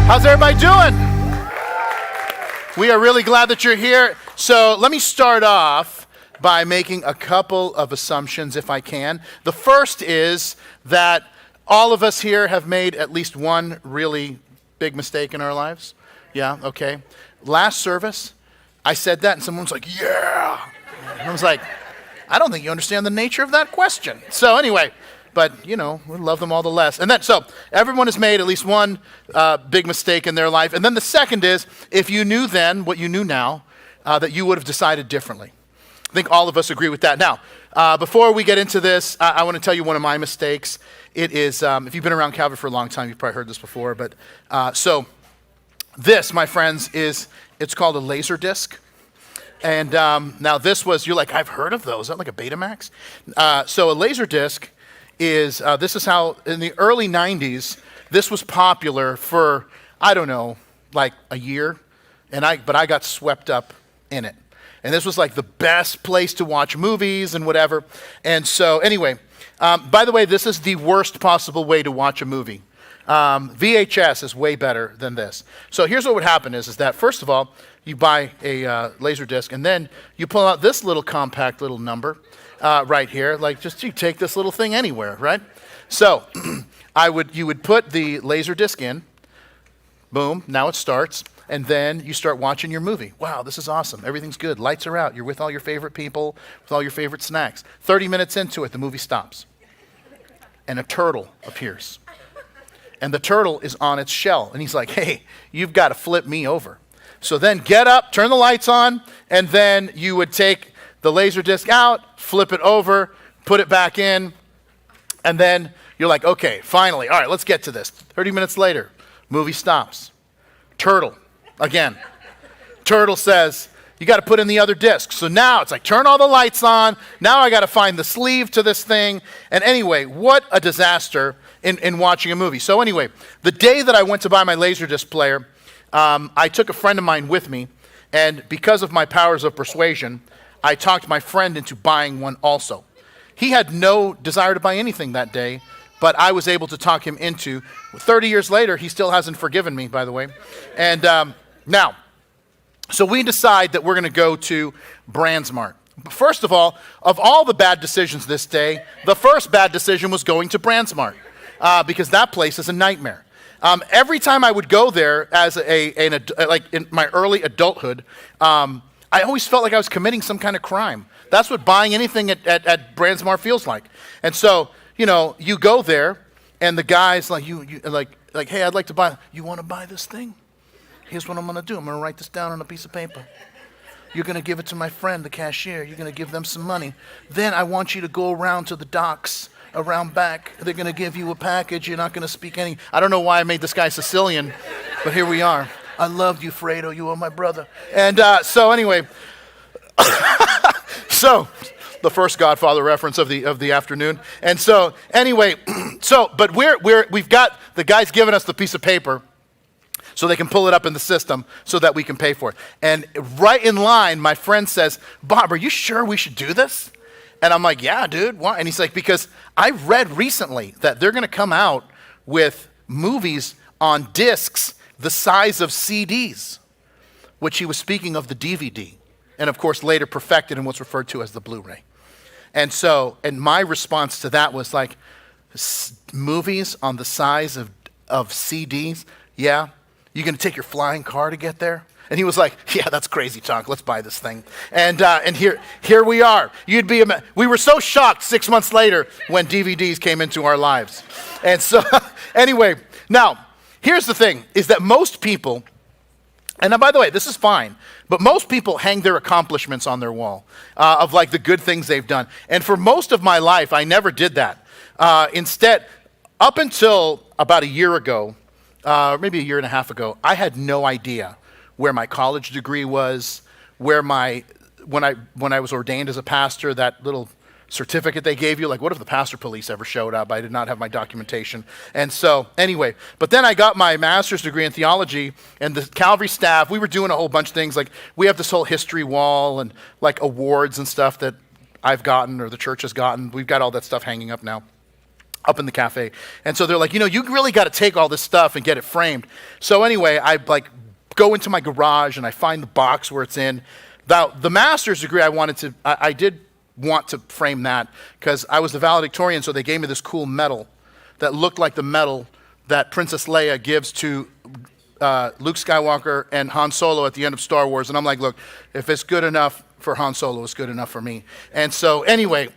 How's everybody doing? We are really glad that you're here. So let me start off by making a couple of assumptions, if I can. The first is that all of us here have made at least one really big mistake in our lives. Yeah, okay. Last service, I said that and someone was like, yeah. And I was like, I don't think you understand the nature of that question. So anyway, but we love them all the less. And then, so everyone has made at least one big mistake in their life. And then the second is, if you knew then what you knew now, that you would have decided differently. I think all of us agree with that. Now, before we get into this, I want to tell you one of my mistakes. It is, if you've been around Calvary for a long time, you've probably heard this before. But so this, my friends, it's called a laser disc. And now this was, you're like, I've heard of those. Is that like a Betamax? So a laser disc is, this is how, in the early 90s, this was popular for, I don't know, like a year. But I got swept up in it. And this was like the best place to watch movies and whatever. And so anyway, by the way, this is the worst possible way to watch a movie. VHS is way better than this. So here's what would happen is that first of all, you buy a laser disc and then you pull out this little compact little number right here. Like just you take this little thing anywhere, right? So you would put the laser disc in, boom, now it starts. And then you start watching your movie. Wow, this is awesome. Everything's good. Lights are out. You're with all your favorite people, with all your favorite snacks. 30 minutes into it, the movie stops. And a turtle appears. And the turtle is on its shell. And he's like, hey, you've got to flip me over. So then get up, turn the lights on, and then you would take the laser disc out, flip it over, put it back in, and then you're like, okay, finally, all right, let's get to this. 30 minutes later, movie stops. Turtle. Again, turtle says, you got to put in the other disc. So now it's like, turn all the lights on. Now I got to find the sleeve to this thing. And anyway, what a disaster in watching a movie. So anyway, the day that I went to buy my Laserdisc player, I took a friend of mine with me. And because of my powers of persuasion, I talked my friend into buying one also. He had no desire to buy anything that day, but I was able to talk him into. 30 years later, he still hasn't forgiven me, by the way. And now, so we decide that we're going to go to BrandsMart. First of all the bad decisions this day, the first bad decision was going to BrandsMart because that place is a nightmare. Every time I would go there as like in my early adulthood, I always felt like I was committing some kind of crime. That's what buying anything at BrandsMart feels like. And so, you go there, and the guy's like, like, hey, I'd like to buy. You want to buy this thing? Here's what I'm going to do. I'm going to write this down on a piece of paper. You're going to give it to my friend, the cashier. You're going to give them some money. Then I want you to go around to the docks around back. They're going to give you a package. You're not going to speak any. I don't know why I made this guy Sicilian, but here we are. I loved you, Fredo. You are my brother. And so anyway, so the first Godfather reference of the afternoon. And so anyway, but we've got the guy's giving us the piece of paper so they can pull it up in the system so that we can pay for it. And right in line, my friend says, Bob, are you sure we should do this? And I'm like, yeah, dude. Why? And he's like, because I read recently that they're going to come out with movies on discs the size of CDs, which he was speaking of the DVD, and of course later perfected in what's referred to as the Blu-ray. And my response to that was like, movies on the size of CDs? Yeah. You going to take your flying car to get there? And he was like, yeah, that's crazy talk. Let's buy this thing. And here we are. We were so shocked 6 months later when DVDs came into our lives. And so anyway, now here's the thing is that most people, and now by the way, this is fine, but most people hang their accomplishments on their wall of like the good things they've done. And for most of my life, I never did that. Instead, up until about a year ago, maybe a year and a half ago, I had no idea where my college degree was, when I was ordained as a pastor, that little certificate they gave you, like what if the pastor police ever showed up? I did not have my documentation. And so anyway, but then I got my master's degree in theology, and the Calvary staff, we were doing a whole bunch of things. Like we have this whole history wall and like awards and stuff that I've gotten or the church has gotten. We've got all that stuff hanging up now. up in the cafe. And so they're like, you really got to take all this stuff and get it framed. So anyway, I go into my garage and I find the box where it's in. The master's degree I did want to frame that because I was the valedictorian, so they gave me this cool medal that looked like the medal that Princess Leia gives to Luke Skywalker and Han Solo at the end of Star Wars. And I'm like, look, if it's good enough for Han Solo, it's good enough for me. And so anyway,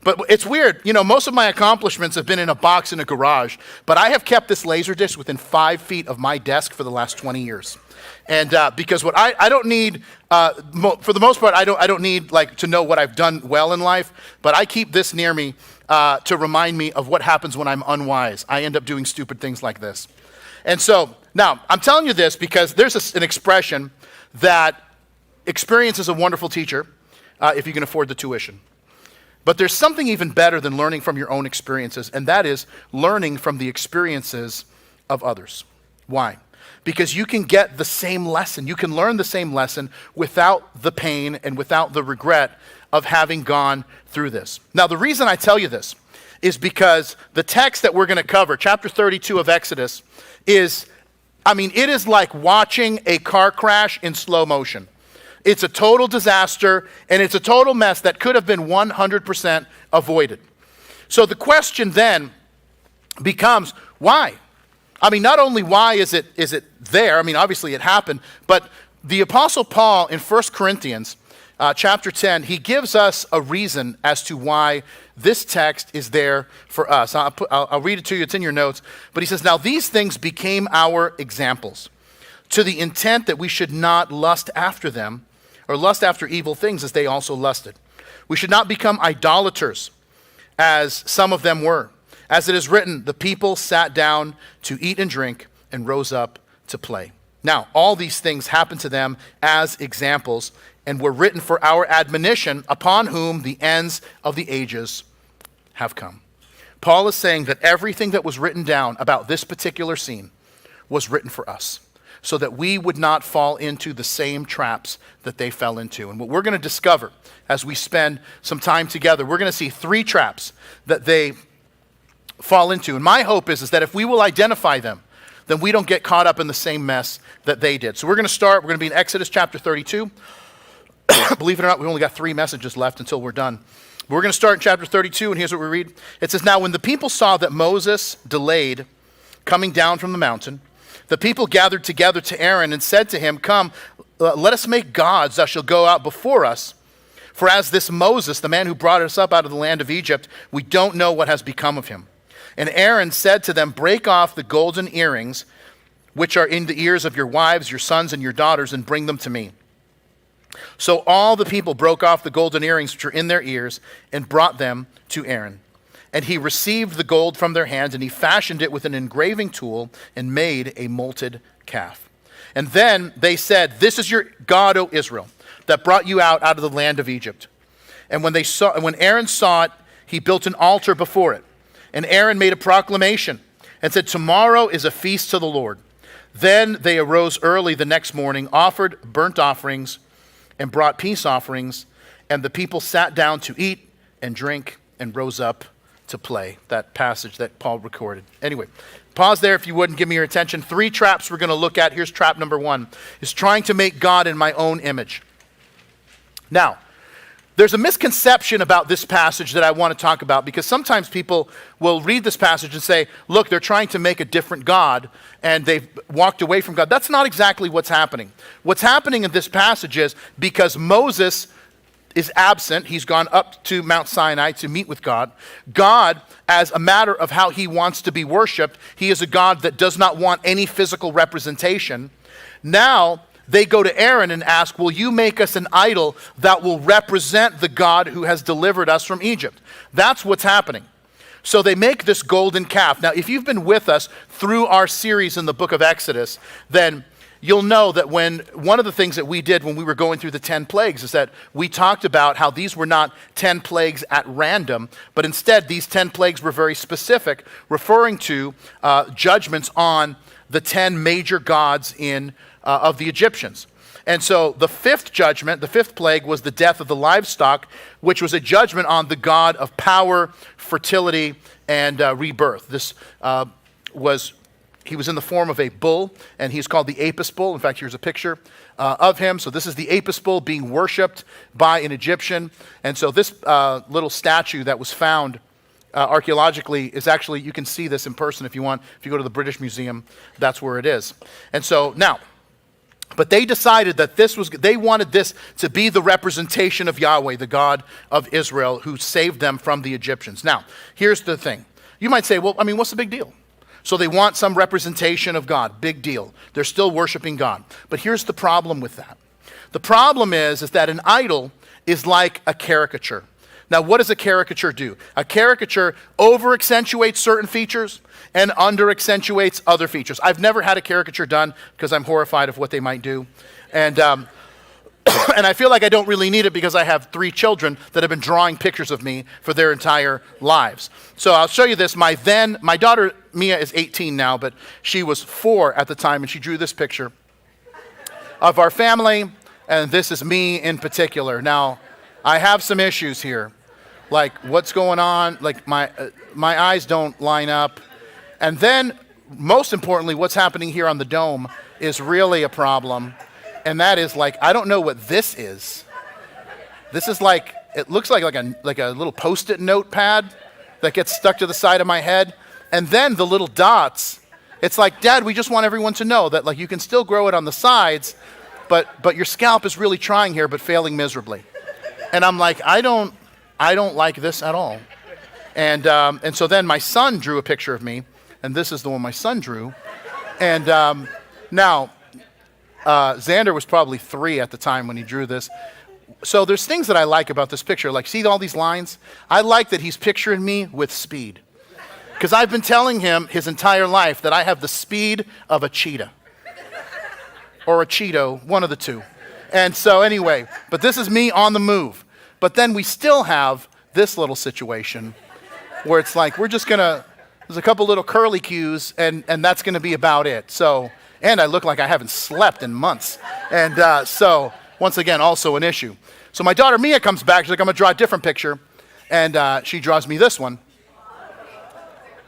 but it's weird. Most of my accomplishments have been in a box in a garage, but I have kept this Laserdisc within 5 feet of my desk for the last 20 years. And because what I don't need, for the most part, I don't need to know what I've done well in life, but I keep this near me to remind me of what happens when I'm unwise. I end up doing stupid things like this. And so now I'm telling you this because there's an expression that experience is a wonderful teacher if you can afford the tuition. But there's something even better than learning from your own experiences, and that is learning from the experiences of others. Why? Because you can get the same lesson. You can learn the same lesson without the pain and without the regret of having gone through this. Now, the reason I tell you this is because the text that we're going to cover, chapter 32 of Exodus, it is like watching a car crash in slow motion. It's a total disaster, and it's a total mess that could have been 100% avoided. So the question then becomes, why? Not only why is it there, obviously it happened, but the Apostle Paul in 1 Corinthians chapter 10, he gives us a reason as to why this text is there for us. I'll read it to you, it's in your notes, but he says, now these things became our examples, to the intent that we should not lust after them, or lust after evil things as they also lusted. We should not become idolaters, as some of them were. As it is written, the people sat down to eat and drink and rose up to play. Now, all these things happened to them as examples and were written for our admonition, upon whom the ends of the ages have come. Paul is saying that everything that was written down about this particular scene was written for us, so that we would not fall into the same traps that they fell into. And what we're going to discover as we spend some time together, we're going to see 3 traps that they fall into. And my hope is that if we will identify them, then we don't get caught up in the same mess that they did. So we're going to be in Exodus chapter 32. Believe it or not, we only got 3 messages left until we're done. We're going to start in chapter 32, and here's what we read. It says, now when the people saw that Moses delayed coming down from the mountain, the people gathered together to Aaron and said to him, come, let us make gods that shall go out before us. For as this Moses, the man who brought us up out of the land of Egypt, we don't know what has become of him. And Aaron said to them, break off the golden earrings which are in the ears of your wives, your sons, and your daughters, and bring them to me. So all the people broke off the golden earrings which were in their ears and brought them to Aaron. And he received the gold from their hands, and he fashioned it with an engraving tool and made a molted calf. And then they said, this is your God, O Israel, that brought you out of the land of Egypt. And when Aaron saw it, he built an altar before it. And Aaron made a proclamation and said, tomorrow is a feast to the Lord. Then they arose early the next morning, offered burnt offerings, and brought peace offerings. And the people sat down to eat and drink and rose up to play. That passage that Paul recorded. Anyway, pause there if you would and give me your attention. 3 traps we're going to look at. Here's trap number 1, is trying to make God in my own image. Now, there's a misconception about this passage that I want to talk about, because sometimes people will read this passage and say, look, they're trying to make a different God and they've walked away from God. That's not exactly what's happening. What's happening in this passage is because Moses is absent, he's gone up to Mount Sinai to meet with God. God, as a matter of how he wants to be worshiped, he is a God that does not want any physical representation. Now, they go to Aaron and ask, will you make us an idol that will represent the God who has delivered us from Egypt? That's what's happening. So they make this golden calf. Now, if you've been with us through our series in the book of Exodus, then you'll know that one of the things that we did when we were going through the 10 plagues is that we talked about how these were not 10 plagues at random, but instead these 10 plagues were very specific, referring to judgments on the 10 major gods of the Egyptians. And so the fifth judgment, the fifth plague, was the death of the livestock, which was a judgment on the god of power, fertility, and rebirth. He was in the form of a bull, and he's called the Apis bull. In fact, here's a picture of him. So this is the Apis bull being worshipped by an Egyptian. And so this little statue that was found archaeologically is actually, you can see this in person if you want. If you go to the British Museum, that's where it is. And so now, but they decided that they wanted this to be the representation of Yahweh, the God of Israel, who saved them from the Egyptians. Now, here's the thing. You might say, well, I mean, what's the big deal? So they want some representation of God. Big deal. They're still worshiping God. But here's the problem with that. The problem is that an idol is like a caricature. Now, what does a caricature do? A caricature over-accentuates certain features and under-accentuates other features. I've never had a caricature done because I'm horrified of what they might do. And and I feel like I don't really need it because I have 3 children that have been drawing pictures of me for their entire lives. So I'll show you this. My daughter, Mia, is 18 now, but she was 4 at the time, and she drew this picture of our family, and this is me in particular. Now, I have some issues here. Like, what's going on? Like, my eyes don't line up. And then, most importantly, what's happening here on the dome is really a problem. And that is, like, I don't know what this is. This is like, it looks like a little Post-it notepad that gets stuck to the side of my head. And then the little dots, it's like, Dad, we just want everyone to know that, like, you can still grow it on the sides, but your scalp is really trying here, but failing miserably. And I'm like, I don't like this at all. And so then my son drew a picture of me, and this is the one my son drew. And now, Xander was probably 3 at the time when he drew this. So there's things that I like about this picture. Like, see all these lines? I like that he's picturing me with speed. Because I've been telling him his entire life that I have the speed of a cheetah. Or a Cheeto, one of the two. And so anyway, but this is me on the move. But then we still have this little situation where it's like, there's a couple little curly cues, and that's going to be about it. So, and I look like I haven't slept in months. And so, once again, also an issue. So my daughter Mia comes back, she's like, I'm going to draw a different picture. And she draws me this one.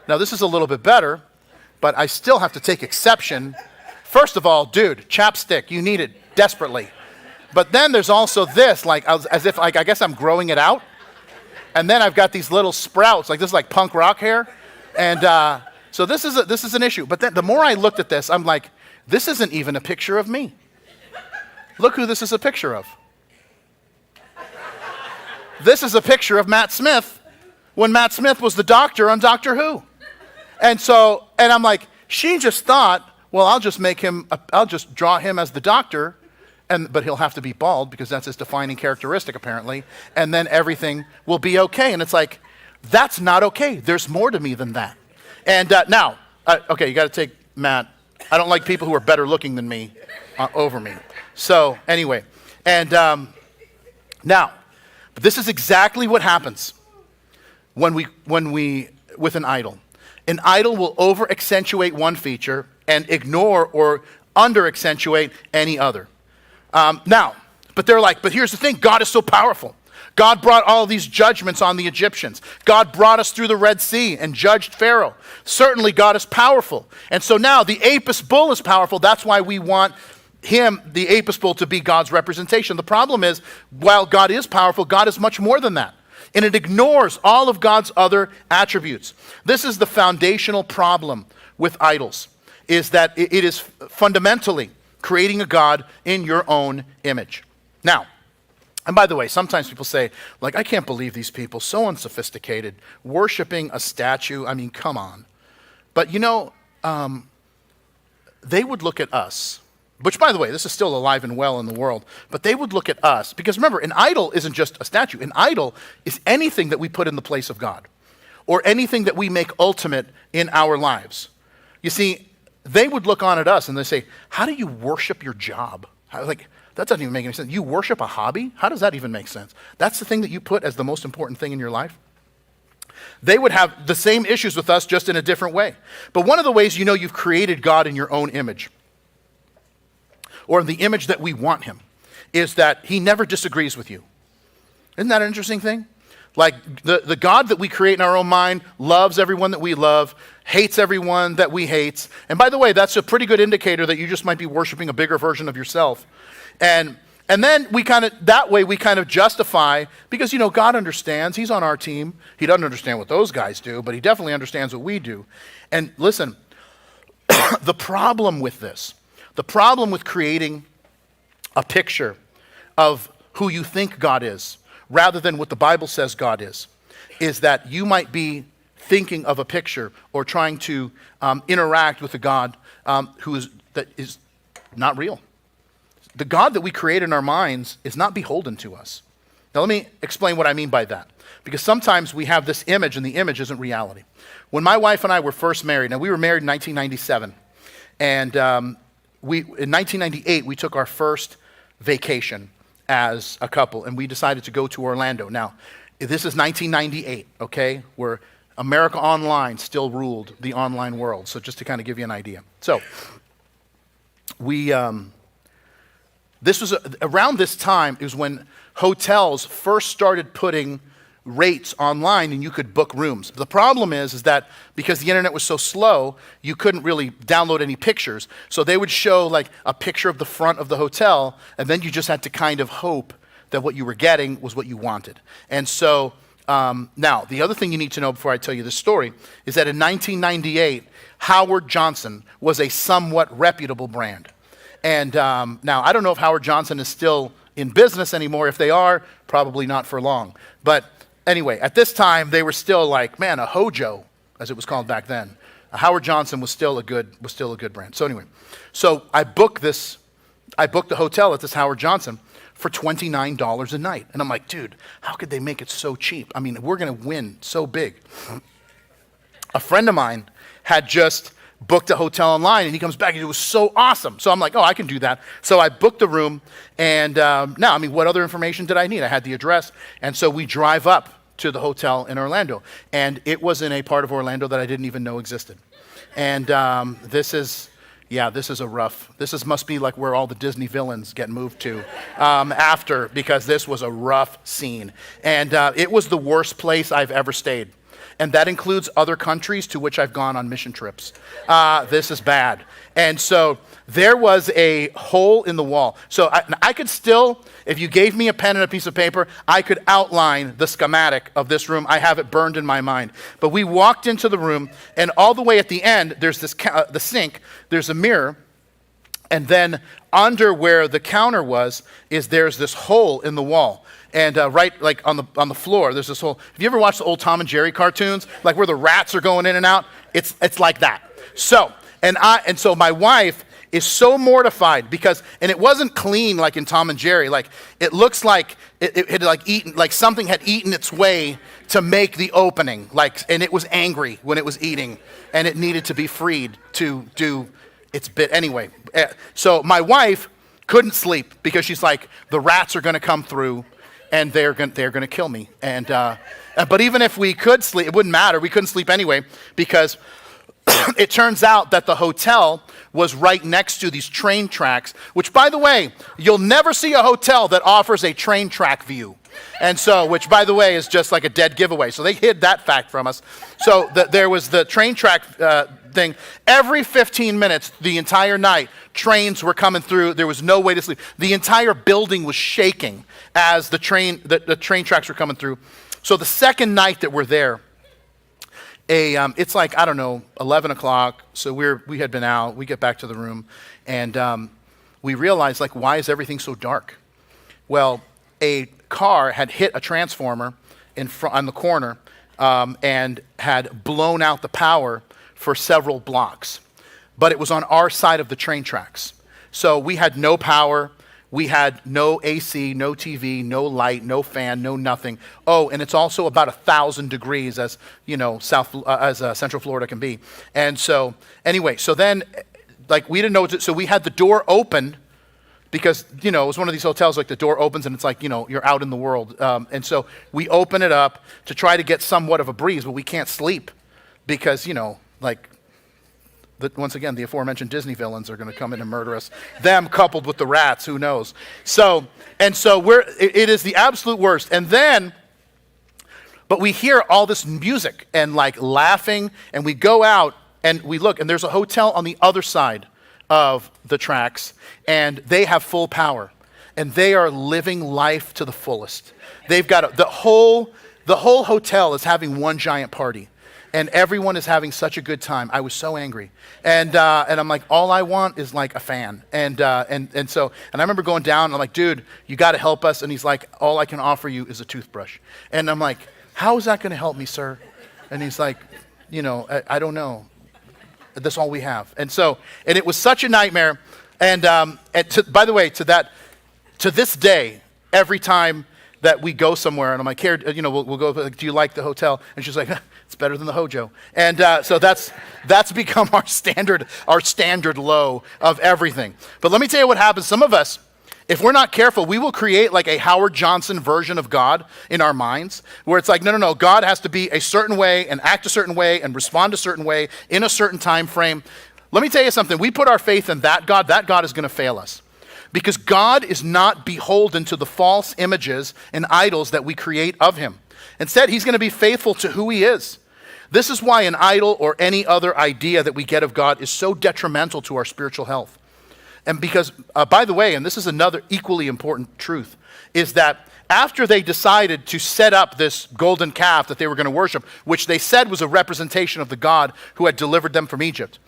Now this is a little bit better, but I still have to take exception. First of all, dude, chapstick, you need it desperately. But then there's also this, like, as if, like, I guess I'm growing it out. And then I've got these little sprouts, like this is like punk rock hair. And so this is an issue. But then the more I looked at this, I'm like, this isn't even a picture of me. Look who this is a picture of. This is a picture of Matt Smith when Matt Smith was the doctor on Doctor Who. And I'm like, she just thought, well, I'll just draw him as the doctor. But he'll have to be bald because that's his defining characteristic, apparently. And then everything will be okay. And it's like, that's not okay. There's more to me than that. And now, okay, you got to take Matt. I don't like people who are better looking than me over me. So anyway, and now, but this is exactly what happens when we with an idol. An idol will over accentuate one feature and ignore or under accentuate any other. Now, but they're like, but here's the thing, God is so powerful. God brought all these judgments on the Egyptians. God brought us through the Red Sea and judged Pharaoh. Certainly God is powerful. And so now the Apis bull is powerful. That's why we want him, the Apis bull, to be God's representation. The problem is, while God is powerful, God is much more than that. And it ignores all of God's other attributes. This is the foundational problem with idols, is that it is fundamentally creating a God in your own image. Now, and by the way, sometimes people say, like, I can't believe these people, so unsophisticated, worshiping a statue. I mean, come on. But you know, they would look at us, which, by the way, this is still alive and well in the world, but they would look at us, because remember, an idol isn't just a statue. An idol is anything that we put in the place of God, or anything that we make ultimate in our lives. You see, they would look on at us and they say, how do you worship your job? Like, that doesn't even make any sense. You worship a hobby? How does that even make sense? That's the thing that you put as the most important thing in your life? They would have the same issues with us, just in a different way. But one of the ways you know you've created God in your own image, or the image that we want him, is that he never disagrees with you. Isn't that an interesting thing? Like the God that we create in our own mind loves everyone that we love, hates everyone that we hate. And by the way, that's a pretty good indicator that you just might be worshiping a bigger version of yourself. And then we kind of justify, because, God understands. He's on our team. He doesn't understand what those guys do, but he definitely understands what we do. And listen, the problem with creating a picture of who you think God is, rather than what the Bible says God is that you might be thinking of a picture or trying to interact with a God that is not real. The God that we create in our minds is not beholden to us. Now let me explain what I mean by that. Because sometimes we have this image and the image isn't reality. When my wife and I were first married, now we were married in 1997, and in 1998 we took our first vacation as a couple, and we decided to go to Orlando. Now, this is 1998, okay, where America Online still ruled the online world, so just to kind of give you an idea. So, this was around this time, it was when hotels first started putting rates online and you could book rooms. The problem is that because the internet was so slow, you couldn't really download any pictures. So they would show like a picture of the front of the hotel, and then you just had to kind of hope that what you were getting was what you wanted. And so now, the other thing you need to know before I tell you this story is that in 1998, Howard Johnson was a somewhat reputable brand. And now, I don't know if Howard Johnson is still in business anymore. If they are, probably not for long. But anyway, at this time, they were still like, man, a Hojo, as it was called back then. Howard Johnson was still a good brand. So anyway, I booked the hotel at this Howard Johnson for $29 a night. And I'm like, dude, how could they make it so cheap? I mean, we're going to win so big. A friend of mine had just booked a hotel online, and he comes back and it was so awesome. So I'm like, oh, I can do that. So I booked the room, and now, what other information did I need? I had the address, and so we drive up to the hotel in Orlando, and it was in a part of Orlando that I didn't even know existed. And this must be like where all the Disney villains get moved to after, because this was a rough scene. And it was the worst place I've ever stayed. And that includes other countries to which I've gone on mission trips. This is bad. And so there was a hole in the wall. So I could still, if you gave me a pen and a piece of paper, I could outline the schematic of this room. I have it burned in my mind. But we walked into the room, and all the way at the end, there's the sink, there's a mirror, and then under where the counter there's this hole in the wall. And right, like on the floor, there's this hole. Have you ever watched the old Tom and Jerry cartoons, like where the rats are going in and out? It's like that. So my wife is so mortified and it wasn't clean like in Tom and Jerry. Like it looks like it had like eaten, like something had eaten its way to make the opening. And it was angry when it was eating, and it needed to be freed to do its bit. Anyway, so my wife couldn't sleep because she's like, the rats are going to come through, and they're going to kill me. And but even if we could sleep, it wouldn't matter. We couldn't sleep anyway, because it turns out that the hotel was right next to these train tracks, which, by the way, you'll never see a hotel that offers a train track view. And so, which, by the way, is just like a dead giveaway. So they hid that fact from us. So there was the train track thing. Every 15 minutes, the entire night, trains were coming through. There was no way to sleep. The entire building was shaking as the train tracks were coming through. So the second night that we're there, it's like, I don't know, 11 o'clock. So we had been out. We get back to the room, and we realized, like, why is everything so dark? Well, a car had hit a transformer on the corner and had blown out the power for several blocks. But it was on our side of the train tracks. So we had no power. We had no AC, no TV, no light, no fan, no nothing. Oh, and it's also about 1,000 degrees, as you know, Central Florida can be. And so anyway, so then, like, we didn't know so we had the door open, because, you know, it was one of these hotels, like the door opens and it's like, you know, you're out in the world. And so we open it up to try to get somewhat of a breeze, but we can't sleep because, you know, like, once again, the aforementioned Disney villains are going to come in and murder us. Them coupled with the rats, who knows? So it is the absolute worst. And then, but we hear all this music and like laughing, and we go out and we look, and there's a hotel on the other side of the tracks, and they have full power, and they are living life to the fullest. They've got the whole hotel is having one giant party. And everyone is having such a good time. I was so angry, and I'm like, all I want is like a fan, and I remember going down. And I'm like, dude, you got to help us. And he's like, all I can offer you is a toothbrush. And I'm like, how is that going to help me, sir? And he's like, I don't know. That's all we have. And it was such a nightmare. And by the way, to this day, every time that we go somewhere, and I'm like, here, we'll go. Like, do you like the hotel? And she's like, it's better than the Hojo. And so that's become our standard low of everything. But let me tell you what happens. Some of us, if we're not careful, we will create like a Howard Johnson version of God in our minds, where it's like, no, God has to be a certain way and act a certain way and respond a certain way in a certain time frame. Let me tell you something. We put our faith in that God is going to fail us. Because God is not beholden to the false images and idols that we create of him. Instead, he's going to be faithful to who he is. This is why an idol or any other idea that we get of God is so detrimental to our spiritual health. And because, by the way, and this is another equally important truth, is that after they decided to set up this golden calf that they were going to worship, which they said was a representation of the God who had delivered them from Egypt,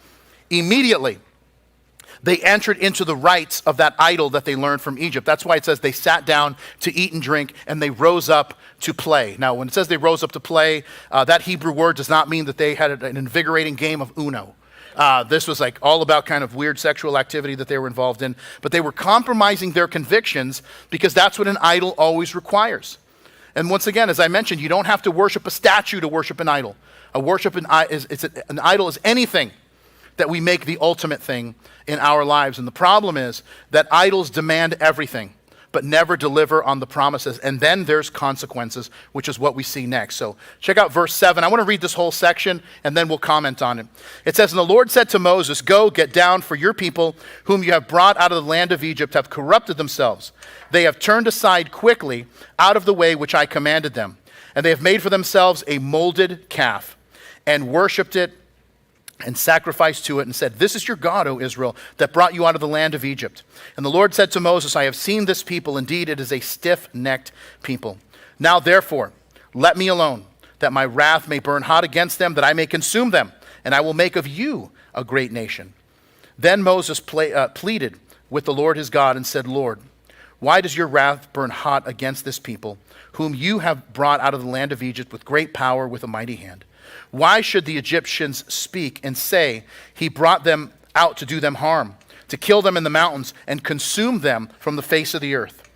immediately they entered into the rites of that idol that they learned from Egypt. That's why it says they sat down to eat and drink, and they rose up to play. Now, when it says they rose up to play, that Hebrew word does not mean that they had an invigorating game of Uno. This was like all about kind of weird sexual activity that they were involved in. But they were compromising their convictions because that's what an idol always requires. And once again, as I mentioned, you don't have to worship a statue to worship an idol. An idol is anything that we make the ultimate thing in our lives. And the problem is that idols demand everything, but never deliver on the promises. And then there's consequences, which is what we see next. So check out verse 7. I want to read this whole section, and then we'll comment on it. It says, and the Lord said to Moses, go, get down, for your people, whom you have brought out of the land of Egypt, have corrupted themselves. They have turned aside quickly out of the way which I commanded them. And they have made for themselves a molded calf, and worshipped it, and sacrificed to it, and said, this is your God, O Israel, that brought you out of the land of Egypt. And the Lord said to Moses, I have seen this people. Indeed, it is a stiff-necked people. Now, therefore, let me alone, that my wrath may burn hot against them, that I may consume them, and I will make of you a great nation. Then Moses pleaded with the Lord his God and said, Lord, why does your wrath burn hot against this people, whom you have brought out of the land of Egypt with great power, with a mighty hand? Why should the Egyptians speak and say, he brought them out to do them harm, to kill them in the mountains and consume them from the face of the earth?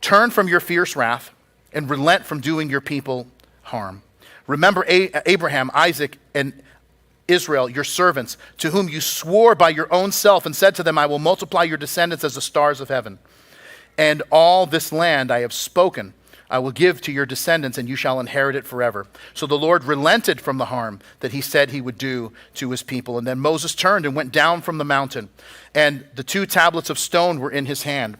Turn from your fierce wrath and relent from doing your people harm. Remember Abraham, Isaac, and Israel, your servants, to whom you swore by your own self and said to them, I will multiply your descendants as the stars of heaven. And all this land I have spoken I will give to your descendants, and you shall inherit it forever. So the Lord relented from the harm that he said he would do to his people. And then Moses turned and went down from the mountain, and the 2 tablets of stone were in his hand.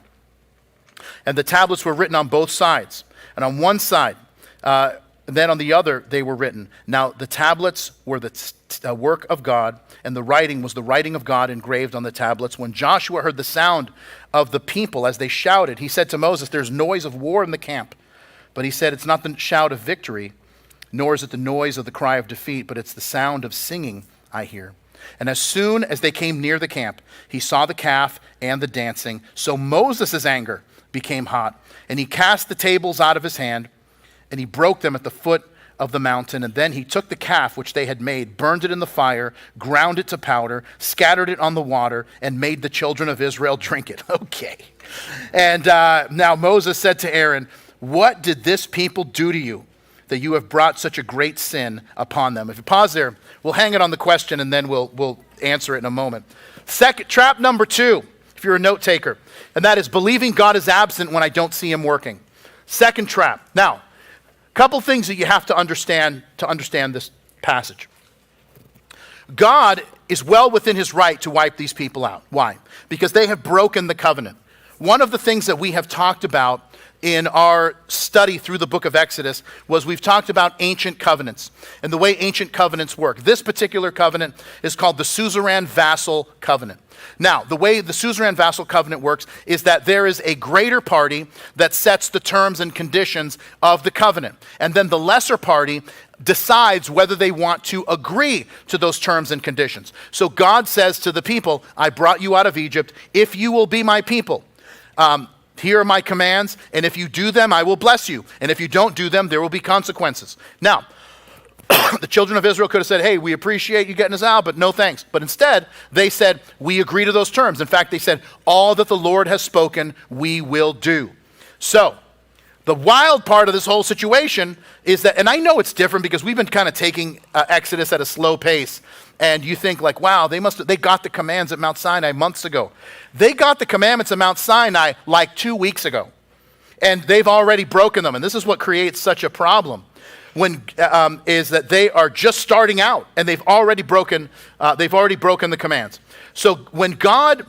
And the tablets were written on both sides. And on one side, and then on the other, they were written. Now the tablets were the work of God, and the writing was the writing of God engraved on the tablets. When Joshua heard the sound of the people as they shouted, he said to Moses, there's noise of war in the camp. But he said, it's not the shout of victory, nor is it the noise of the cry of defeat, but it's the sound of singing I hear. And as soon as they came near the camp, he saw the calf and the dancing. So Moses' anger became hot, and he cast the tables out of his hand, and he broke them at the foot of the mountain. And then he took the calf which they had made, burned it in the fire, ground it to powder, scattered it on the water, and made the children of Israel drink it. Okay. And now Moses said to Aaron, what did this people do to you, that you have brought such a great sin upon them? If you pause there, we'll hang it on the question, and then we'll answer it in a moment. Trap number 2, if you're a note taker, and that is believing God is absent when I don't see him working. Second trap. Now, a couple things that you have to understand this passage. God is well within his right to wipe these people out. Why? Because they have broken the covenant. One of the things that we have talked about in our study through the book of Exodus was we've talked about ancient covenants and the way ancient covenants work. This particular covenant is called the suzerain vassal covenant. Now, the way the suzerain vassal covenant works is that there is a greater party that sets the terms and conditions of the covenant. And then the lesser party decides whether they want to agree to those terms and conditions. So God says to the people, I brought you out of Egypt. If you will be my people, here are my commands. And if you do them, I will bless you. And if you don't do them, there will be consequences. Now, the children of Israel could have said, hey, we appreciate you getting us out, but no thanks. But instead, they said, we agree to those terms. In fact, they said, all that the Lord has spoken, we will do. So, the wild part of this whole situation is that, and I know it's different because we've been kind of taking Exodus at a slow pace. And you think like, wow, they got the commands at Mount Sinai months ago. They got the commandments at Mount Sinai like 2 weeks ago. And they've already broken them. And this is what creates such a problem. Is that they are just starting out and they've already broken the commands. So when God,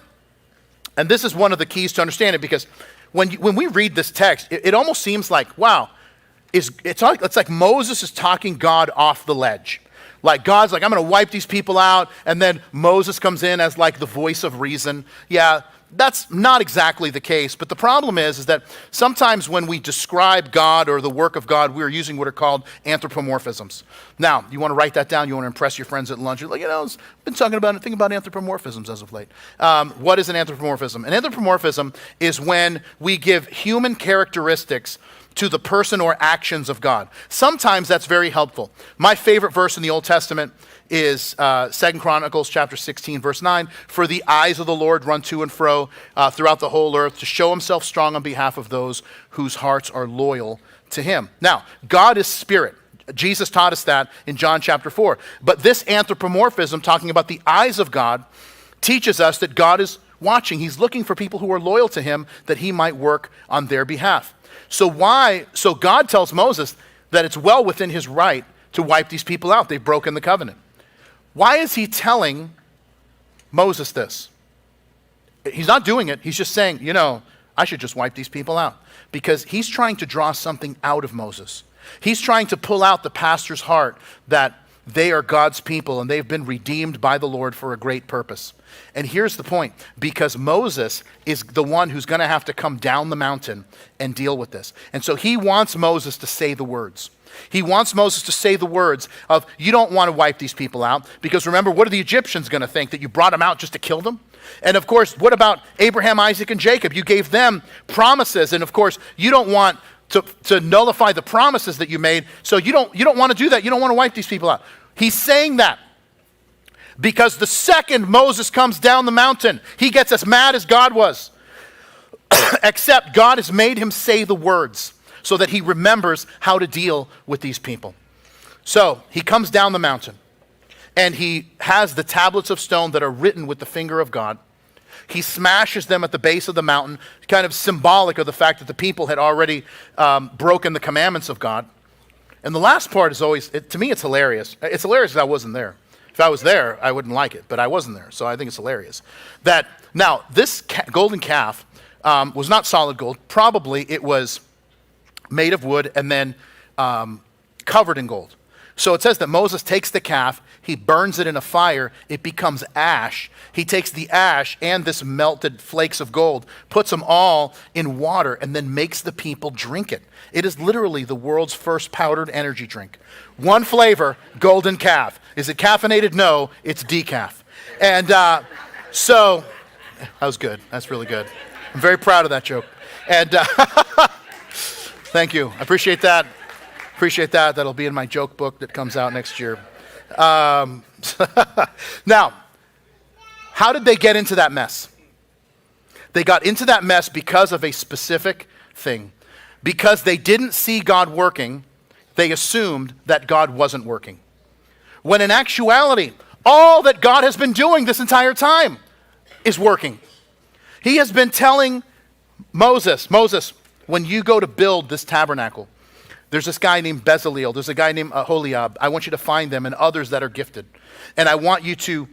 and this is one of the keys to understand it, because when we read this text, it almost seems like, wow, it's like Moses is talking God off the ledge. Like God's like, I'm going to wipe these people out, and then Moses comes in as like the voice of reason. Yeah, that's not exactly the case, but the problem is that sometimes when we describe God or the work of God, we're using what are called anthropomorphisms. Now, you want to write that down, you want to impress your friends at lunch, you're like, I've been thinking about anthropomorphisms as of late. What is an anthropomorphism? An anthropomorphism is when we give human characteristics to the person or actions of God. Sometimes that's very helpful. My favorite verse in the Old Testament is 2 Chronicles chapter 16, verse 9. For the eyes of the Lord run to and fro throughout the whole earth to show himself strong on behalf of those whose hearts are loyal to him. Now, God is spirit. Jesus taught us that in John chapter 4. But this anthropomorphism, talking about the eyes of God, teaches us that God is watching. He's looking for people who are loyal to him that he might work on their behalf. So God tells Moses that it's well within his right to wipe these people out. They've broken the covenant. Why is he telling Moses this? He's not doing it. He's just saying, I should just wipe these people out. Because he's trying to draw something out of Moses. He's trying to pull out the pastor's heart that they are God's people and they've been redeemed by the Lord for a great purpose. And here's the point. Because Moses is the one who's going to have to come down the mountain and deal with this. And so he wants Moses to say the words. He wants Moses to say the words of, you don't want to wipe these people out, because remember, what are the Egyptians going to think? That you brought them out just to kill them? And of course, what about Abraham, Isaac, and Jacob? You gave them promises, and of course, you don't want to nullify the promises that you made, so you don't want to do that. You don't want to wipe these people out. He's saying that because the second Moses comes down the mountain, he gets as mad as God was. Except God has made him say the words, so that he remembers how to deal with these people. So he comes down the mountain and he has the tablets of stone that are written with the finger of God. He smashes them at the base of the mountain, kind of symbolic of the fact that the people had already broken the commandments of God. And the last part is always, to me, it's hilarious. It's hilarious because I wasn't there. If I was there, I wouldn't like it, but I wasn't there, so I think it's hilarious. Now, this golden calf was not solid gold. Probably it was made of wood and then covered in gold. So it says that Moses takes the calf, he burns it in a fire, it becomes ash. He takes the ash and this melted flakes of gold, puts them all in water, and then makes the people drink it. It is literally the world's first powdered energy drink. One flavor, golden calf. Is it caffeinated? No, it's decaf. And so, that was good. That's really good. I'm very proud of that joke. And thank you. I appreciate that. That'll be in my joke book that comes out next year. Now, how did they get into that mess? They got into that mess because of a specific thing. Because they didn't see God working, they assumed that God wasn't working. When in actuality, all that God has been doing this entire time is working. He has been telling Moses, when you go to build this tabernacle, there's this guy named Bezaleel, there's a guy named Aholiab. I want you to find them and others that are gifted. and I want you to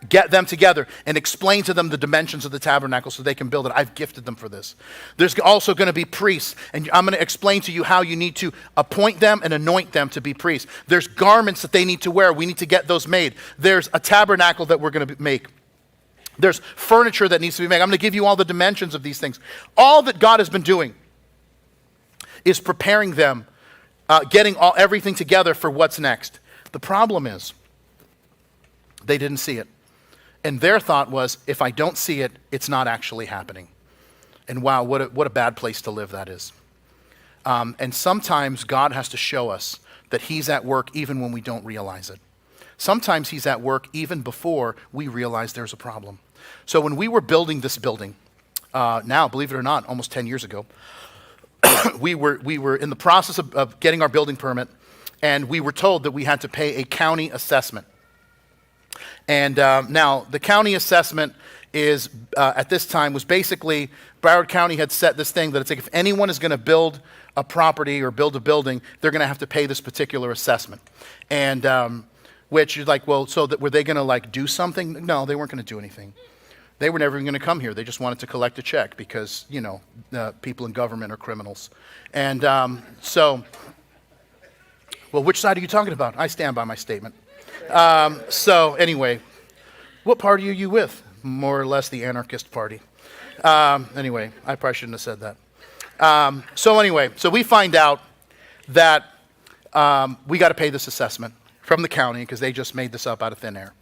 get them together and explain to them the dimensions of the tabernacle so they can build it. I've gifted them for this. There's also going to be priests, and I'm going to explain to you how you need to appoint them and anoint them to be priests. There's garments that they need to wear. We need to get those made. There's a tabernacle that we're going to make. There's furniture that needs to be made. I'm going to give you all the dimensions of these things. All that God has been doing is preparing them, getting everything together for what's next. The problem is they didn't see it. And their thought was, if I don't see it, it's not actually happening. And wow, what a bad place to live that is. And sometimes God has to show us that he's at work even when we don't realize it. Sometimes he's at work even before we realize there's a problem. So when we were building this building, now, believe it or not, almost 10 years ago, we were in the process of getting our building permit, and we were told that we had to pay a county assessment. And now the county assessment is, at this time, was basically, Broward County had set this thing that it's like if anyone is going to build a property or build a building, they're going to have to pay this particular assessment. And which is like, well, so that were they going to like do something? No, they weren't going to do anything. They were never even going to come here. They just wanted to collect a check because, you know, people in government are criminals. And so, well, which side are you talking about? I stand by my statement. So anyway, what party are you with? More or less the anarchist party. Anyway, I probably shouldn't have said that. So we find out that we got to pay this assessment from the county because they just made this up out of thin air.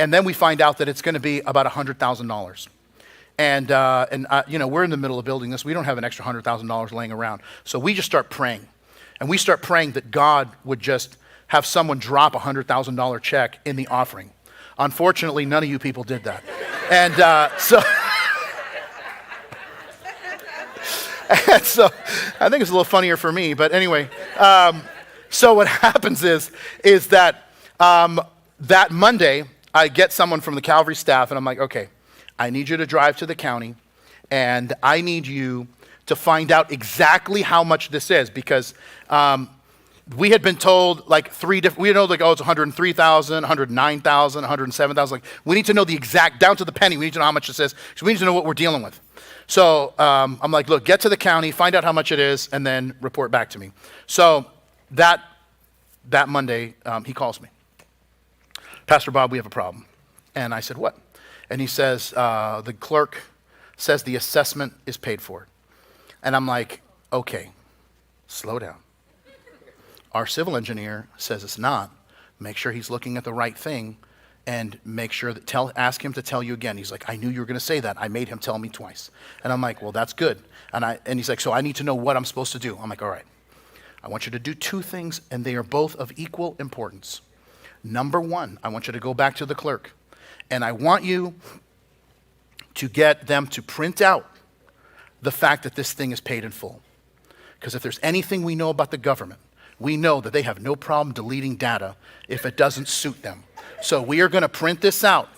And then we find out that it's going to be about $100,000. And you know, we're in the middle of building this. We don't have an extra $100,000 laying around. So we just start praying. And we start praying that God would just have someone drop a $100,000 check in the offering. Unfortunately, none of you people did that. And so I think it's a little funnier for me, but anyway. So what happens is that that Monday, I get someone from the Calvary staff, and I'm like, okay, I need you to drive to the county, and I need you to find out exactly how much this is, because we had been told like we know like, oh, it's 103,000, 109,000, 107,000. Like, we need to know the exact, down to the penny. We need to know how much this is. So we need to know what we're dealing with. So I'm like, look, get to the county, find out how much it is, and then report back to me. So that Monday, he calls me. Pastor Bob, we have a problem. And I said, what? And he says, the clerk says the assessment is paid for. And I'm like, okay, slow down. Our civil engineer says it's not. Make sure he's looking at the right thing, and make sure that ask him to tell you again. He's like, I knew you were going to say that. I made him tell me twice. And I'm like, well, that's good. And he's like, so I need to know what I'm supposed to do. I'm like, all right. I want you to do two things, and they are both of equal importance. Number one, I want you to go back to the clerk, and I want you to get them to print out the fact that this thing is paid in full. Because if there's anything we know about the government, we know that they have no problem deleting data if it doesn't suit them. So we are going to print this out.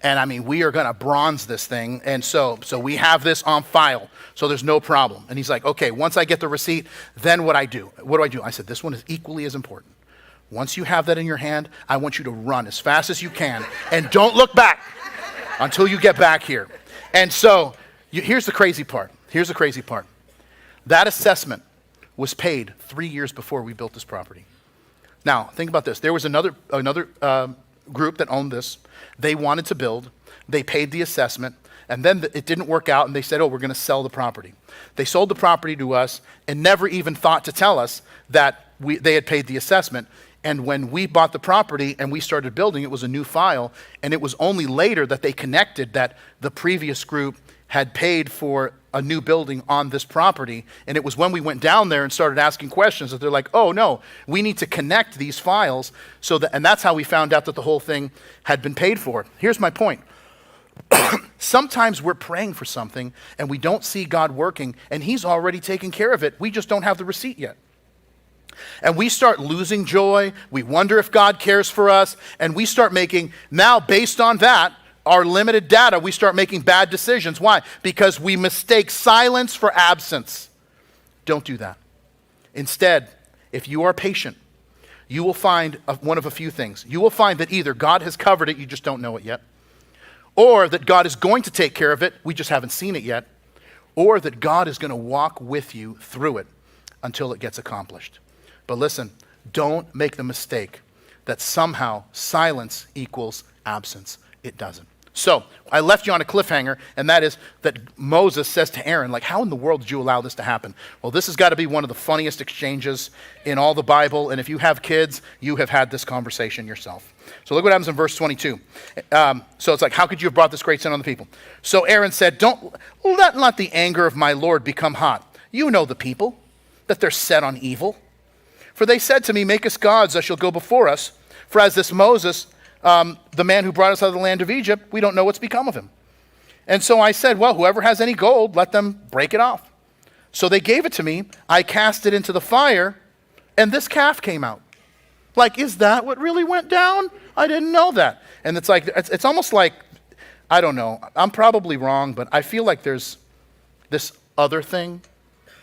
And I mean, we are going to bronze this thing. And so we have this on file. So there's no problem. And he's like, okay, once I get the receipt, then what do I do? I said, this one is equally as important. Once you have that in your hand, I want you to run as fast as you can. And don't look back until you get back here. And so here's the crazy part. That assessment was paid 3 years before we built this property. Now, think about this. There was another group that owned this. They wanted to build. They paid the assessment. And then it didn't work out, and they said, oh, we're going to sell the property. They sold the property to us and never even thought to tell us that they had paid the assessment. And when we bought the property and we started building, it was a new file. And it was only later that they connected that the previous group had paid for a new building on this property. And it was when we went down there and started asking questions that they're like, oh no, we need to connect these files. And that's how we found out that the whole thing had been paid for. Here's my point. Sometimes we're praying for something and we don't see God working, and he's already taken care of it. We just don't have the receipt yet. And we start losing joy. We wonder if God cares for us. And we start making, now based on that, our limited data, we start making bad decisions. Why? Because we mistake silence for absence. Don't do that. Instead, if you are patient, you will find one of a few things. You will find that either God has covered it, you just don't know it yet, or that God is going to take care of it, we just haven't seen it yet, or that God is going to walk with you through it until it gets accomplished. But listen, don't make the mistake that somehow silence equals absence. It doesn't. So I left you on a cliffhanger, and that is that Moses says to Aaron, like, how in the world did you allow this to happen? Well, this has got to be one of the funniest exchanges in all the Bible, and if you have kids, you have had this conversation yourself. So look what happens in verse 22. So it's like, how could you have brought this great sin on the people? So Aaron said, don't let the anger of my Lord become hot. You know the people, that they're set on evil. For they said to me, make us gods that shall go before us. For as this Moses, the man who brought us out of the land of Egypt, we don't know what's become of him. And so I said, well, whoever has any gold, let them break it off. So they gave it to me. I cast it into the fire, and this calf came out. Like, is that what really went down? I didn't know that. And it's like, it's almost like, I don't know, I'm probably wrong, but I feel like there's this other thing,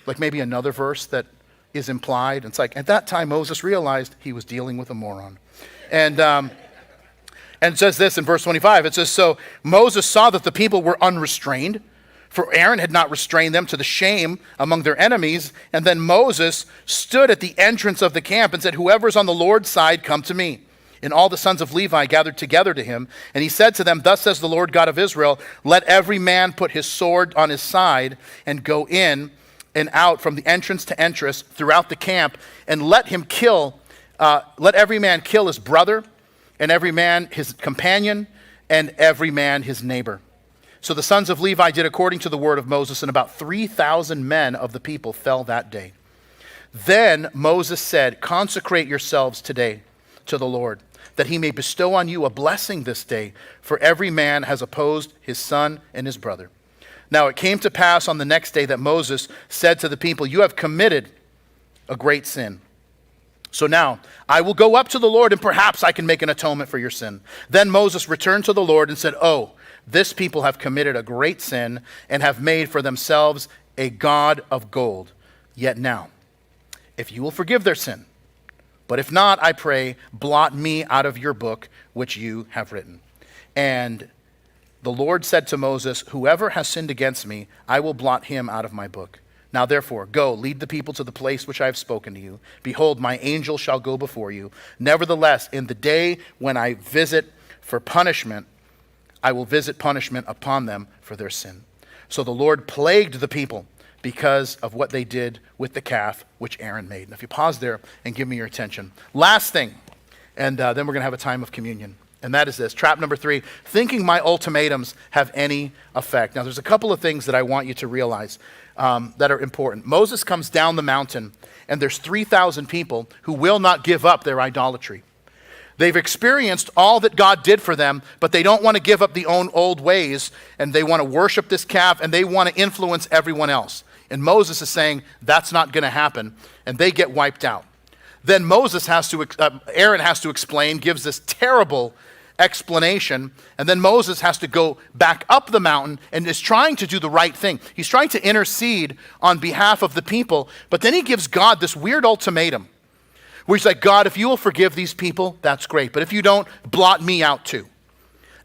like maybe another verse that is implied. It's like, at that time, Moses realized he was dealing with a moron. And it says this in verse 25. It says, so Moses saw that the people were unrestrained, for Aaron had not restrained them to the shame among their enemies. And then Moses stood at the entrance of the camp and said, whoever is on the Lord's side, come to me. And all the sons of Levi gathered together to him. And he said to them, thus says the Lord God of Israel, let every man put his sword on his side and go in and out from the entrance to entrance throughout the camp, and let every man kill his brother, and every man his companion, and every man his neighbor. So the sons of Levi did according to the word of Moses, and about 3,000 men of the people fell that day. Then Moses said, consecrate yourselves today to the Lord, that he may bestow on you a blessing this day, for every man has opposed his son and his brother. Now it came to pass on the next day that Moses said to the people, you have committed a great sin. So now I will go up to the Lord, and perhaps I can make an atonement for your sin. Then Moses returned to the Lord and said, oh, this people have committed a great sin and have made for themselves a god of gold. Yet now, if you will forgive their sin, but if not, I pray, blot me out of your book, which you have written. And the Lord said to Moses, whoever has sinned against me, I will blot him out of my book. Now therefore, go, lead the people to the place which I have spoken to you. Behold, my angel shall go before you. Nevertheless, in the day when I visit for punishment, I will visit punishment upon them for their sin. So the Lord plagued the people because of what they did with the calf which Aaron made. And if you pause there and give me your attention. Last thing, and then we're going to have a time of communion. And that is this, trap number 3, thinking my ultimatums have any effect. Now there's a couple of things that I want you to realize that are important. Moses comes down the mountain, and there's 3,000 people who will not give up their idolatry. They've experienced all that God did for them, but they don't want to give up the own old ways, and they want to worship this calf, and they want to influence everyone else. And Moses is saying, that's not going to happen, and they get wiped out. Then Aaron has to explain, gives this terrible explanation, and then Moses has to go back up the mountain and is trying to do the right thing. He's trying to intercede on behalf of the people, but then he gives God this weird ultimatum, where he's like, God, if you will forgive these people, that's great. But if you don't, blot me out too.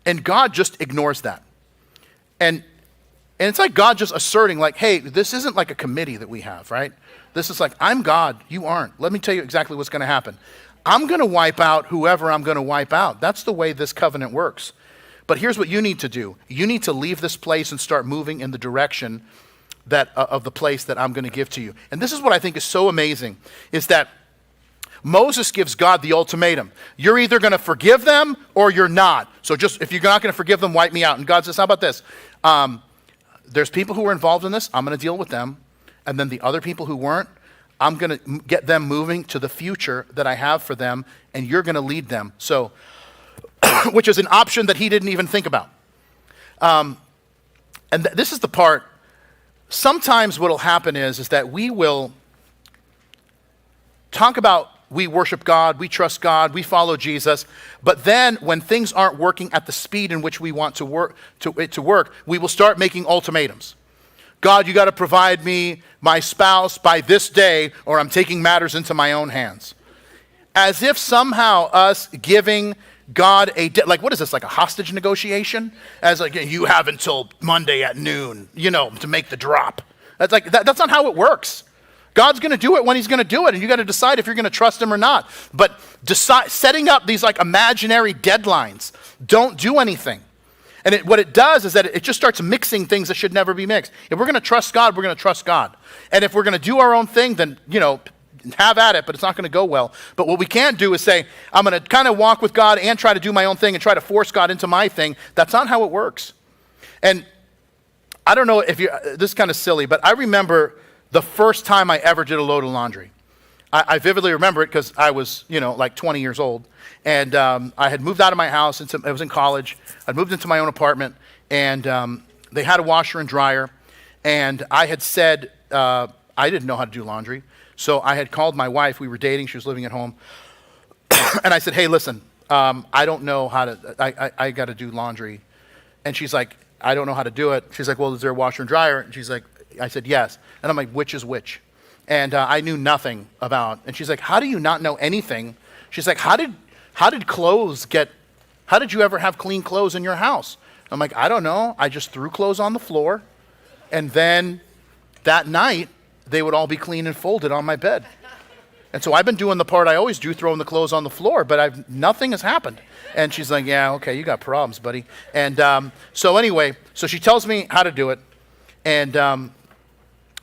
And God just ignores that. And it's like God just asserting like, hey, this isn't like a committee that we have, right? This is like, I'm God, you aren't. Let me tell you exactly what's going to happen. I'm going to wipe out whoever I'm going to wipe out. That's the way this covenant works. But here's what you need to do. You need to leave this place and start moving in the direction that of the place that I'm going to give to you. And this is what I think is so amazing, is that Moses gives God the ultimatum. You're either going to forgive them or you're not. So just, if you're not going to forgive them, wipe me out. And God says, how about this? There's people who were involved in this. I'm going to deal with them. And then the other people who weren't, I'm going to get them moving to the future that I have for them, and you're going to lead them. So, which is an option that he didn't even think about. This is the part, sometimes what will happen is that we will talk about we worship God, we trust God, we follow Jesus, but then when things aren't working at the speed in which we want to work, we will start making ultimatums. God, you got to provide me my spouse by this day, or I'm taking matters into my own hands. as if somehow us giving God like, what is this, like a hostage negotiation? As like, you have until Monday at noon, to make the drop. That's like, that's not how it works. God's going to do it when he's going to do it, and you got to decide if you're going to trust him or not. But setting up these like imaginary deadlines don't do anything. And what it does is that it just starts mixing things that should never be mixed. If we're going to trust God, we're going to trust God. And if we're going to do our own thing, then, have at it, but it's not going to go well. But what we can't do is say, I'm going to kind of walk with God and try to do my own thing and try to force God into my thing. That's not how it works. And I don't know if this is kind of silly, but I remember the first time I ever did a load of laundry. I vividly remember it because I was, like 20 years old. And I had moved out of my house. I was in college. I'd moved into my own apartment. And they had a washer and dryer. And I had said, I didn't know how to do laundry. So I had called my wife. We were dating. She was living at home. And I said, hey, listen, I don't know how to, I got to do laundry. And she's like, I don't know how to do it. She's like, well, is there a washer and dryer? And she's like, I said, yes. And I'm like, which is which? And I knew nothing about, and she's like, how do you not know anything? She's like, how did you ever have clean clothes in your house? I'm like, I don't know. I just threw clothes on the floor. And then that night, they would all be clean and folded on my bed. And so I've been doing the part I always do, throwing the clothes on the floor, but nothing has happened. And she's like, yeah, okay, you got problems, buddy. And so anyway, so she tells me how to do it. And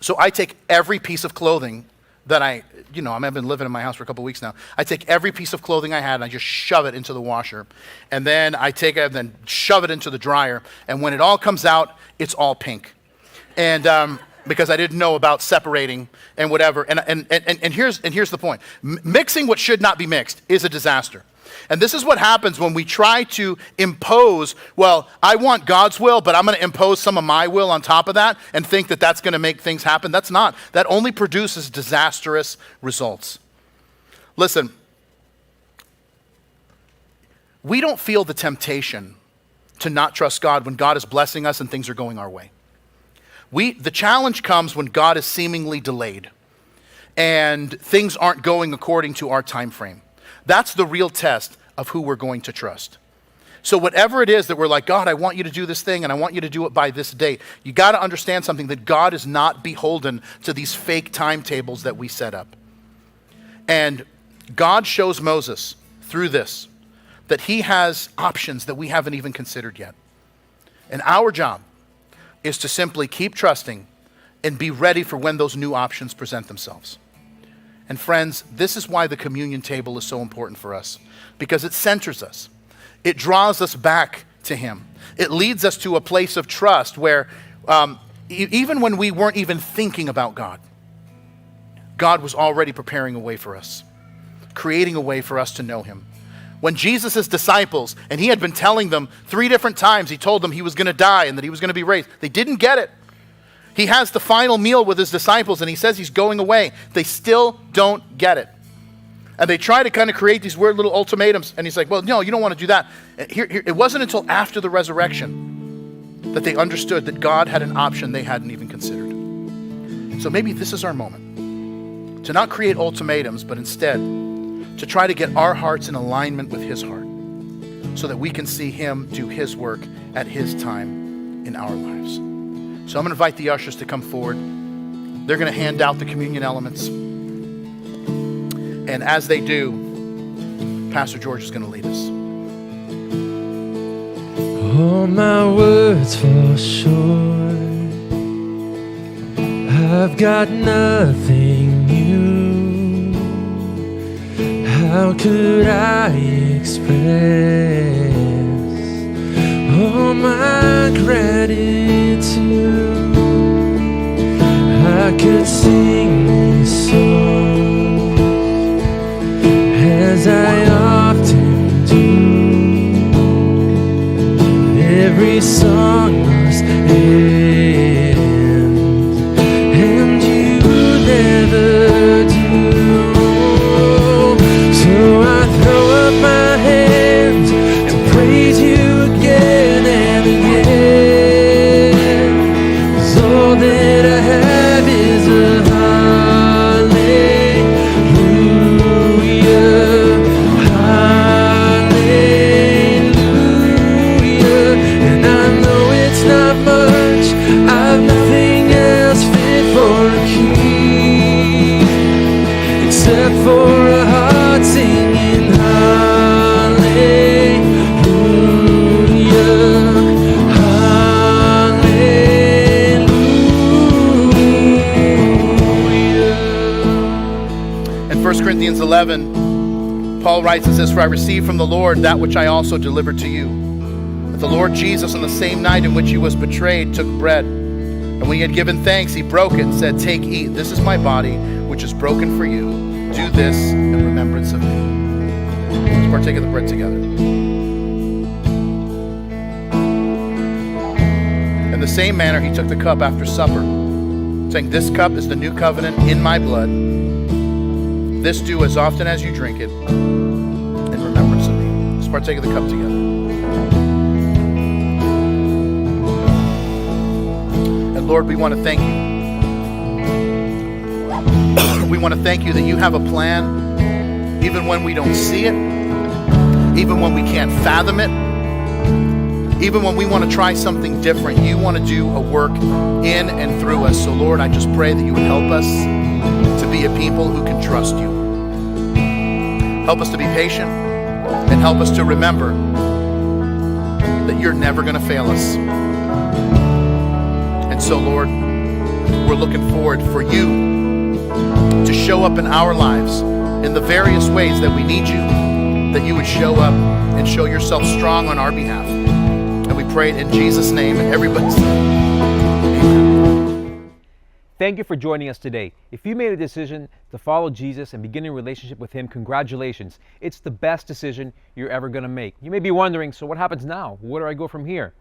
so I take every piece of clothing that I've been living in my house for a couple weeks now. I take every piece of clothing I had and I just shove it into the washer. And then I take it and then shove it into the dryer. And when it all comes out, it's all pink. And because I didn't know about separating and whatever. And here's the point. Mixing what should not be mixed is a disaster. And this is what happens when we try to impose, well, I want God's will, but I'm going to impose some of my will on top of that and think that that's going to make things happen. That's not. That only produces disastrous results. Listen, we don't feel the temptation to not trust God when God is blessing us and things are going our way. The challenge comes when God is seemingly delayed and things aren't going according to our time frame. That's the real test of who we're going to trust. So whatever it is that we're like, God, I want you to do this thing and I want you to do it by this date, you got to understand something, that God is not beholden to these fake timetables that we set up. And God shows Moses through this that he has options that we haven't even considered yet. And our job is to simply keep trusting and be ready for when those new options present themselves. And friends, this is why the communion table is so important for us, because it centers us. It draws us back to him. It leads us to a place of trust where even when we weren't even thinking about God, God was already preparing a way for us, creating a way for us to know him. When Jesus' disciples, and he had been telling them 3 different times, he told them he was going to die and that he was going to be raised. They didn't get it. He has the final meal with his disciples and he says he's going away. They still don't get it. And they try to kind of create these weird little ultimatums. And he's like, well, no, you don't want to do that. It wasn't until after the resurrection that they understood that God had an option they hadn't even considered. So maybe this is our moment to not create ultimatums, but instead to try to get our hearts in alignment with his heart so that we can see him do his work at his time in our lives. So I'm going to invite the ushers to come forward. They're going to hand out the communion elements. And as they do, Pastor George is going to lead us. All my words fall short. I've got nothing new. How could I express all my gratitude? I could sing this song as I often do. Every song must end, and you never do. So I throw up my hands to praise you again and again. 'Cause all that I have is a hallelujah. Corinthians 11, Paul writes and says, "For I received from the Lord that which I also delivered to you. That the Lord Jesus, on the same night in which he was betrayed, took bread. And when he had given thanks, he broke it and said, 'Take, eat. This is my body, which is broken for you. Do this in remembrance of me.'" Let's partake of the bread together. In the same manner, he took the cup after supper, saying, "This cup is the new covenant in my blood. This do as often as you drink it in remembrance of me." Let's partake of the cup together. And Lord, we want to thank you. We want to thank you that you have a plan, even when we don't see it, even when we can't fathom it, even when we want to try something different. You want to do a work in and through us. So Lord, I just pray that you would help us to be a people who can trust you. Help us to be patient, and help us to remember that you're never going to fail us. And so, Lord, we're looking forward for you to show up in our lives in the various ways that we need you, that you would show up and show yourself strong on our behalf. And we pray it in Jesus' name, and everybody said, amen. Thank you for joining us today. If you made a decision to follow Jesus and begin a relationship with him, congratulations. It's the best decision you're ever going to make. You may be wondering, so what happens now? Where do I go from here?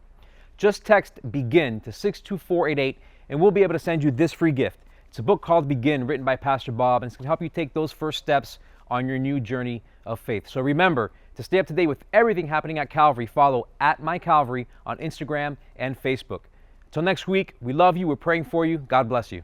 Just text BEGIN to 62488 and we'll be able to send you this free gift. It's a book called Begin, written by Pastor Bob, and it's going to help you take those first steps on your new journey of faith. So remember, to stay up to date with everything happening at Calvary, follow @MyCalvary on Instagram and Facebook. Until next week, we love you, we're praying for you. God bless you.